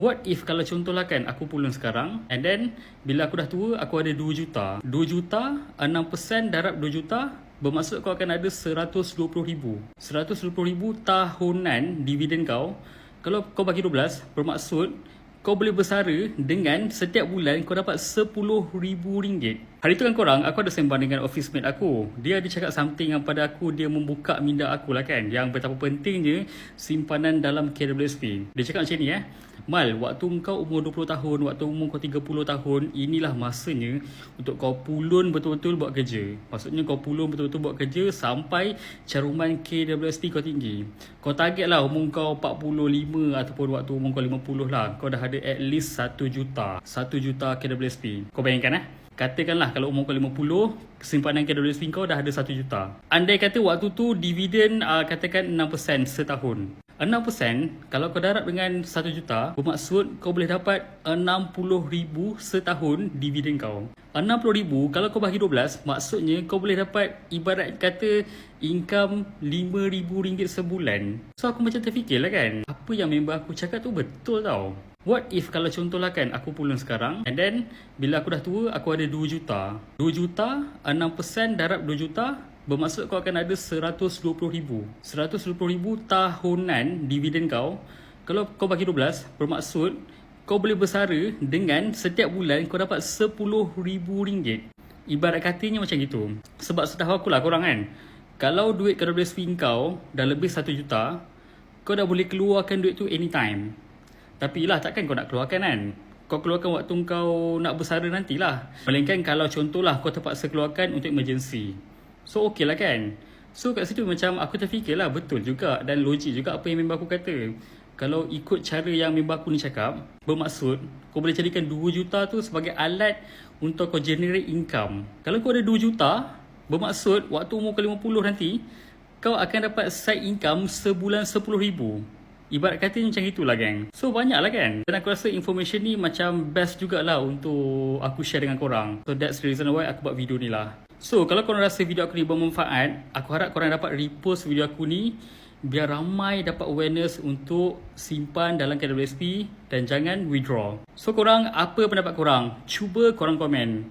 What if kalau contohlah kan aku pulun sekarang and then bila aku dah tua aku ada 2 juta. 2 juta, 6% darab 2 juta bermaksud kau akan ada 120,000. 120,000 tahunan dividen kau. Kalau kau bagi 12 bermaksud kau boleh bersara dengan setiap bulan kau dapat RM10,000. Hari tu kan korang, aku ada sembang dengan office mate aku. Dia ada cakap something yang pada aku, dia membuka minda aku lah kan. Yang betapa pentingnya simpanan dalam KWSP. Dia cakap macam ni Mal, waktu kau umur 20 tahun, waktu umur kau 30 tahun, inilah masanya untuk kau pulun betul-betul buat kerja. Maksudnya kau pulun betul-betul buat kerja sampai caruman KWSP kau tinggi. Kau target lah umur kau 45 ataupun waktu umur kau 50 lah. Kau dah ada at least 1 juta. 1 juta KWSP. Kau bayangkan katakanlah kalau umur kau 50, simpanan KWSP kau dah ada 1 juta. Andai kata waktu tu dividen katakan 6% setahun. 6% kalau kau darab dengan 1 juta bermaksud kau boleh dapat 60,000 setahun dividen kau. 60,000 kalau kau bagi 12 maksudnya kau boleh dapat ibarat kata income RM5,000 sebulan. So aku macam terfikirlah kan, apa yang member aku cakap tu betul tau. What if kalau contohlah kan aku pulun sekarang and then bila aku dah tua aku ada 2 juta. 2 juta, 6% darab 2 juta bermaksud kau akan ada 120,000. 120,000 tahunan dividen kau. Kalau kau bagi 12 bermaksud kau boleh bersara dengan setiap bulan kau dapat RM10,000. Ibarat katanya macam gitu. Sebab setahu aku lah korang kan, kalau duit KWSP kau dah lebih 1 juta, kau dah boleh keluarkan duit tu anytime. Tapi lah takkan kau nak keluarkan kan? Kau keluarkan waktu kau nak bersara nantilah. Melainkan kalau contohlah kau terpaksa keluarkan untuk emergency. So okey lah kan? So kat situ macam aku terfikirlah betul juga dan logik juga apa yang member aku kata. Kalau ikut cara yang member aku ni cakap, bermaksud kau boleh jadikan 2 juta tu sebagai alat untuk kau generate income. Kalau kau ada 2 juta, bermaksud waktu umur kau 50 nanti, kau akan dapat side income sebulan RM10,000. Ibarat kata macam itulah gang. So banyak lah kan. Dan aku rasa information ni macam best jugalah untuk aku share dengan korang. So that's the reason why aku buat video ni lah. So kalau korang rasa video aku ni bermanfaat, aku harap korang dapat repost video aku ni biar ramai dapat awareness untuk simpan dalam KWSP dan jangan withdraw. So korang, apa pendapat korang? Cuba korang komen.